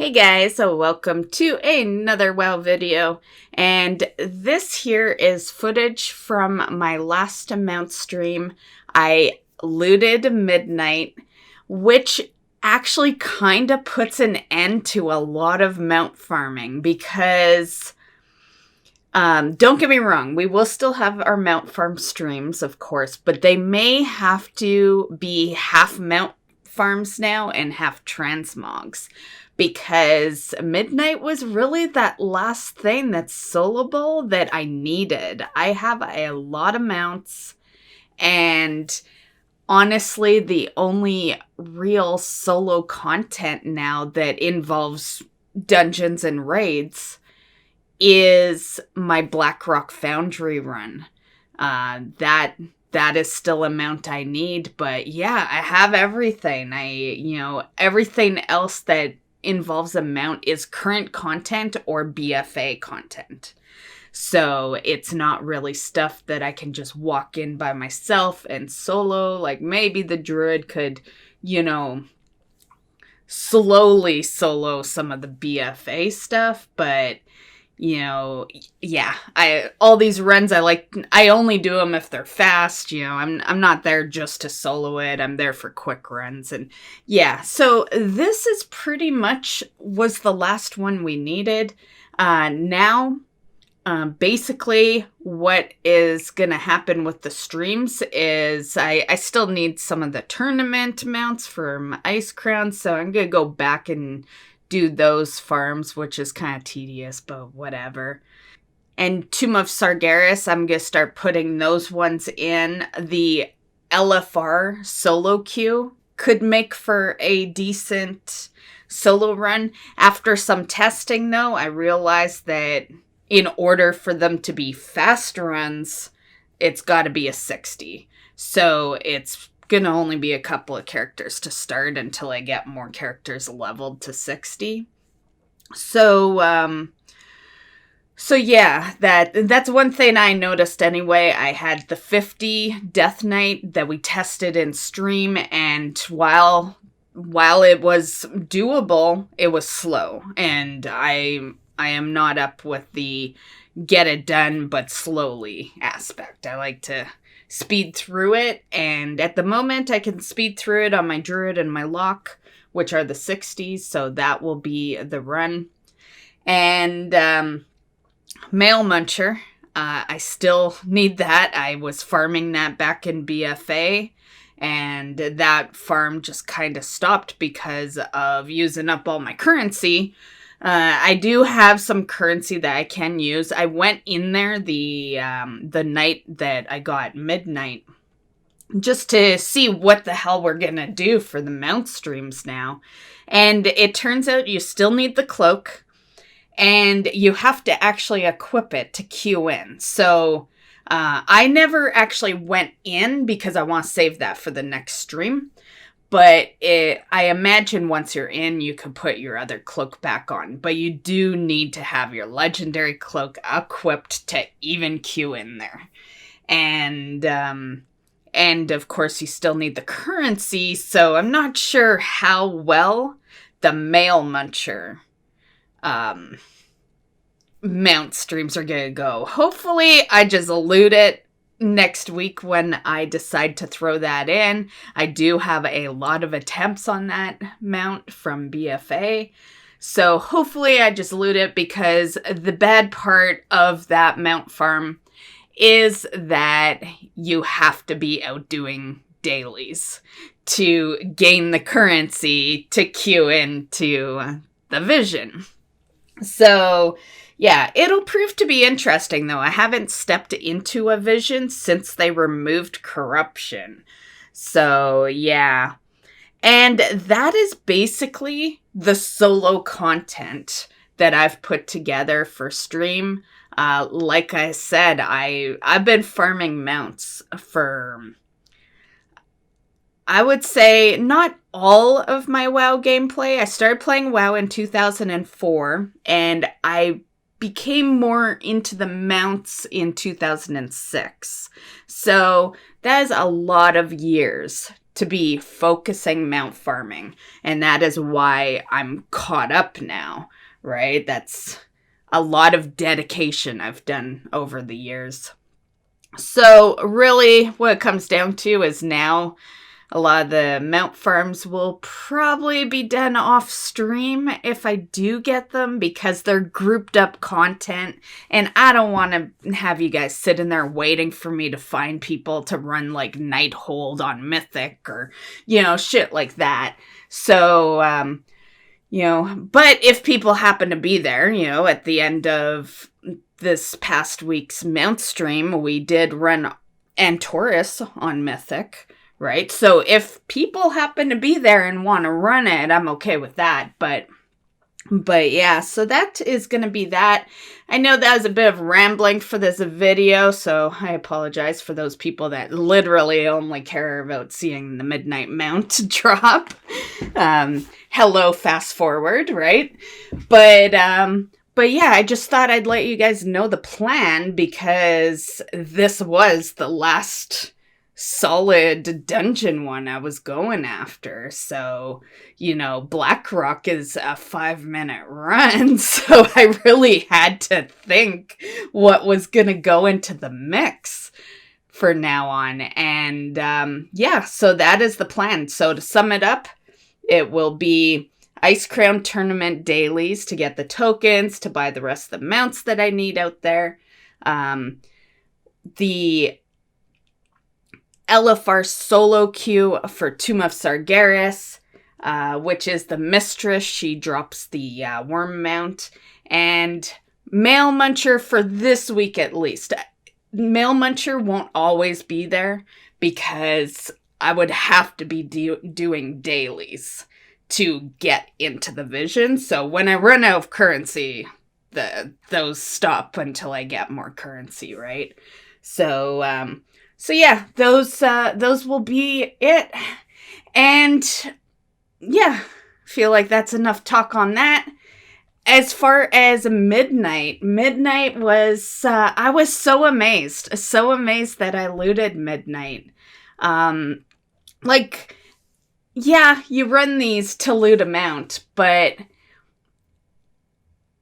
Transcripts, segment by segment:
Hey guys, so welcome to another WoW video, and this here is footage from my last mount stream. I looted Midnight, which actually kind of puts an end to a lot of mount farming because, don't get me wrong, we will still have our mount farm streams, of course, but they may have to be half mount farms now and half transmogs. Because Midnight was really that last thing that's soloable that I needed. I have a lot of mounts, and honestly, the only real solo content now that involves dungeons and raids is my Blackrock Foundry run. That is still a mount I need, but yeah, I have everything. Everything else that involves a mount is current content or BFA content. So it's not really stuff that I can just walk in by myself and solo. Like maybe the druid could, slowly solo some of the BFA stuff, but all these runs I only do them if they're fast. I'm not there just to solo it. I'm there for quick runs. And yeah, so this is pretty much was the last one we needed. Now, basically what is gonna happen with the streams is I still need some of the tournament mounts for my Ice Crown, so I'm gonna go back and do those farms, which is kind of tedious, but whatever. And Tomb of Sargeras, I'm going to start putting those ones in. The LFR solo queue could make for a decent solo run. After some testing, though, I realized that in order for them to be fast runs, it's got to be a 60. So it's gonna only be a couple of characters to start until I get more characters leveled to 60. So yeah, that's one thing I noticed anyway. I had the 50 Death Knight that we tested in stream, and while it was doable, it was slow, and I am not up with the get it done but slowly aspect. I like to speed through it, and at the moment I can speed through it on my druid and my lock, which are the 60s, so that will be the run. And Male Muncher, I still need that. I was farming that back in BFA, and that farm just kind of stopped because of using up all my currency. I do have some currency that I can use. I went in there the night that I got Midnight just to see what the hell we're gonna do for the mount streams now. And it turns out you still need the cloak, and you have to actually equip it to queue in. So I never actually went in because I want to save that for the next stream. But I imagine once you're in, you could put your other cloak back on. But you do need to have your legendary cloak equipped to even queue in there. And of course, you still need the currency. So I'm not sure how well the Male Muncher mount streams are going to go. Hopefully, I just loot it next week when I decide to throw that in. I do have a lot of attempts on that mount from BFA. So hopefully I just loot it, because the bad part of that mount farm is that you have to be out doing dailies to gain the currency to queue into the vision. So yeah, it'll prove to be interesting, though. I haven't stepped into a vision since they removed corruption. So, yeah. And that is basically the solo content that I've put together for stream. Like I said, I've been farming mounts for, I would say, not all of my WoW gameplay. I started playing WoW in 2004, and I became more into the mounts in 2006. So that is a lot of years to be focusing mount farming. And that is why I'm caught up now, right? That's a lot of dedication I've done over the years. So really what it comes down to is now a lot of the mount farms will probably be done off stream if I do get them, because they're grouped up content and I don't want to have you guys sitting there waiting for me to find people to run like Nighthold on Mythic or, shit like that. So, but if people happen to be there, at the end of this past week's mount stream, we did run Antorus on Mythic. Right? So if people happen to be there and want to run it, I'm okay with that. But yeah, so that is going to be that. I know that was a bit of rambling for this video, so I apologize for those people that literally only care about seeing the Midnight Mount drop. Hello, fast forward, right? But yeah, I just thought I'd let you guys know the plan, because this was the last solid dungeon one I was going after. So, Blackrock is a 5-minute run, so I really had to think what was gonna go into the mix for now on. And yeah, so that is the plan. So to sum it up, it will be Icecrown Tournament dailies to get the tokens to buy the rest of the mounts that I need out there. The LFR solo queue for Tomb of Sargeras, which is the Mistress. She drops the worm mount. And Mail Muncher for this week at least. Mail Muncher won't always be there, because I would have to be doing dailies to get into the vision. So when I run out of currency, those stop until I get more currency, right? So yeah, those will be it. And yeah, feel like that's enough talk on that. As far as Midnight was, I was so amazed that I looted Midnight. Yeah, you run these to loot a mount, but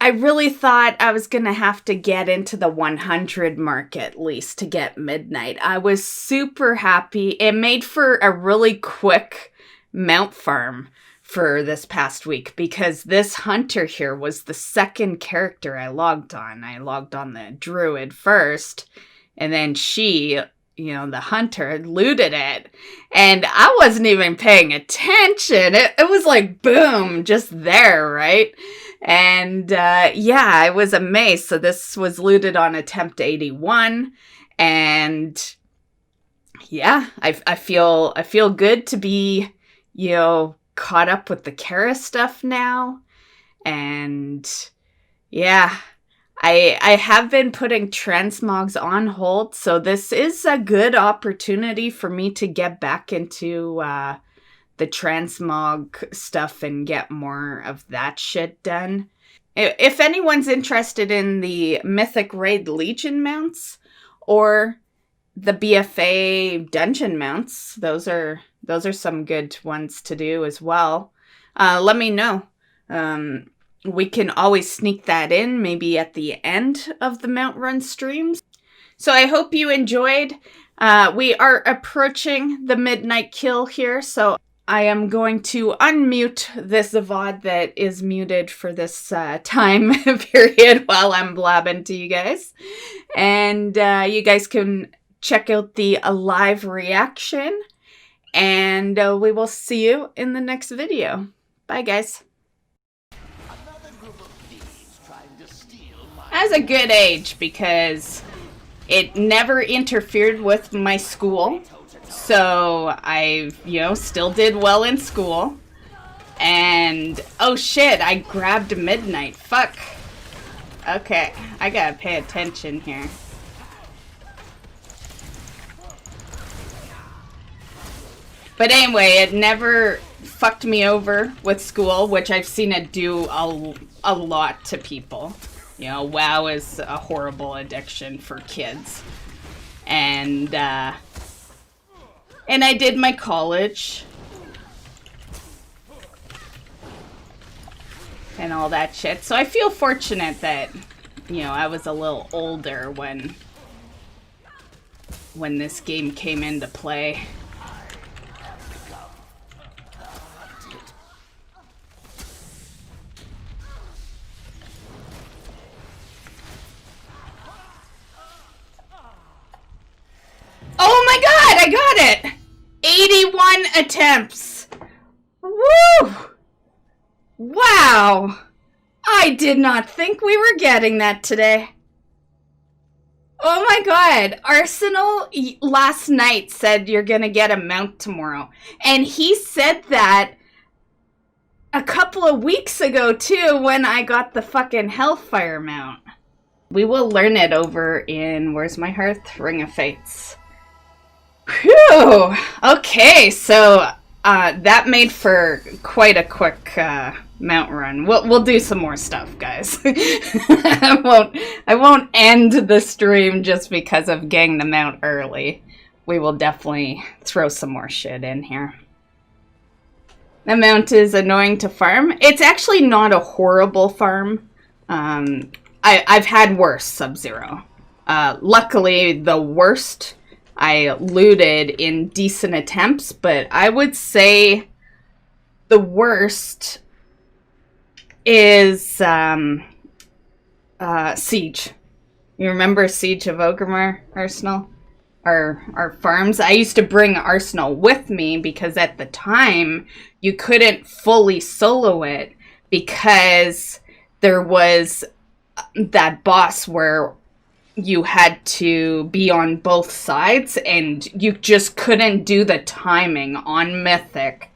I really thought I was going to have to get into the 100 mark at least to get Midnight. I was super happy. It made for a really quick mount farm for this past week, because this hunter here was the second character I logged on. I logged on the druid first, and then she, the hunter, looted it. And I wasn't even paying attention. It was like, boom, just there, right? And yeah, I was amazed. So this was looted on attempt 81. And yeah, I feel good to be, caught up with the Kara stuff now. And yeah, I have been putting transmogs on hold, so this is a good opportunity for me to get back into the transmog stuff and get more of that shit done. If anyone's interested in the Mythic Raid Legion mounts or the BFA dungeon mounts, those are some good ones to do as well. Let me know. We can always sneak that in, maybe at the end of the Mount Run streams. So I hope you enjoyed. We are approaching the midnight kill here, so I am going to unmute this VOD that is muted for this time period while I'm blabbing to you guys. And you guys can check out the live reaction. And we will see you in the next video. Bye, guys. As a good age, because it never interfered with my school. So I, still did well in school. And, oh shit, I grabbed Midnight. Fuck. Okay, I gotta pay attention here. But anyway, it never fucked me over with school, which I've seen it do a lot to people. WoW is a horrible addiction for kids. And, And I did my college. And all that shit. So I feel fortunate that, you know, I was a little older when this game came into play. Oh my god, I got it! 81 attempts. Woo! Wow! I did not think we were getting that today. Oh my god, Arsenal last night said you're gonna get a mount tomorrow. And he said that a couple of weeks ago too when I got the fucking Hellfire mount. We will learn it over in Where's My Hearth? Ring of Fates. Whew! Okay, so that made for quite a quick mount run. We'll do some more stuff, guys. I won't end the stream just because of getting the mount early. We will definitely throw some more shit in here. The mount is annoying to farm. It's actually not a horrible farm. I've had worse Sub-Zero. Luckily, the worst I looted in decent attempts, but I would say the worst is Siege. You remember Siege of Orgrimmar, Arsenal? Our farms? I used to bring Arsenal with me because at the time you couldn't fully solo it because there was that boss where you had to be on both sides and you just couldn't do the timing on Mythic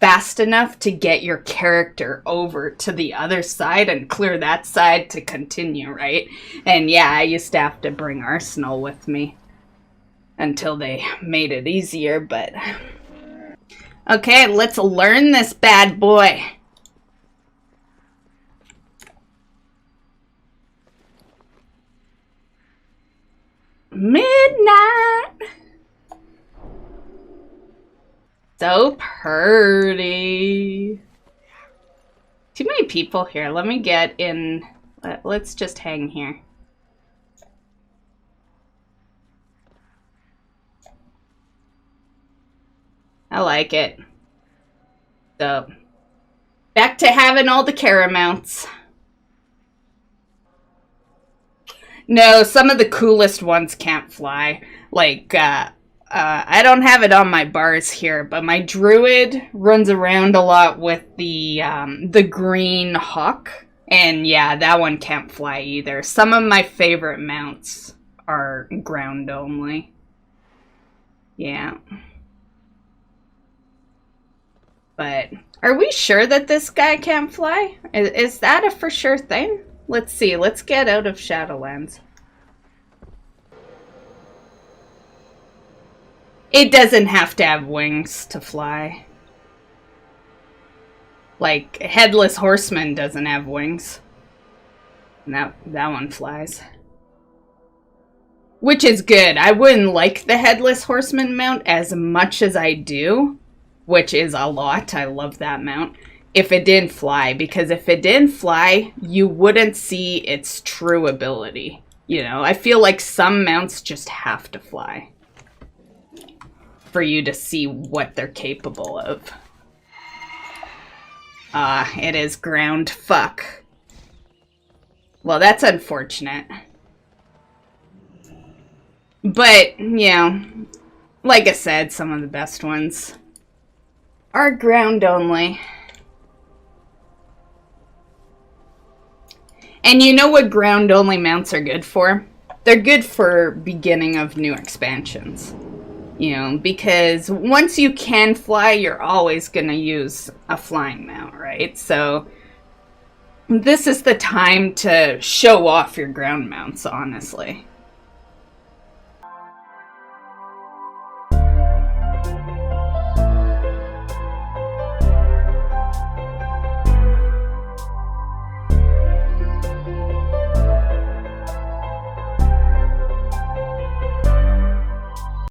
fast enough to get your character over to the other side and clear that side to continue, right? And yeah, I used to have to bring Arsenal with me until they made it easier, but... Okay, let's learn this bad boy. Midnight. So pretty. Too many people here. Let me get in. Let's just hang here. I like it. So, back to having all the Caramounts. No, some of the coolest ones can't fly. Like, I don't have it on my bars here, but my druid runs around a lot with the green hawk. And yeah, that one can't fly either. Some of my favorite mounts are ground only. Yeah. But are we sure that this guy can't fly? Is that a for sure thing? Let's see. Let's get out of Shadowlands. It doesn't have to have wings to fly. Like, Headless Horseman doesn't have wings. And that one flies. Which is good. I wouldn't like the Headless Horseman mount as much as I do. Which is a lot. I love that mount. If it didn't fly, because if it didn't fly, you wouldn't see its true ability. You know, I feel like some mounts just have to fly for you to see what they're capable of. It is ground fuck. Well, that's unfortunate. But, you know, like I said, some of the best ones are ground only. And you know what ground-only mounts are good for? They're good for beginning of new expansions. You know, because once you can fly, you're always going to use a flying mount, right? So this is the time to show off your ground mounts, honestly.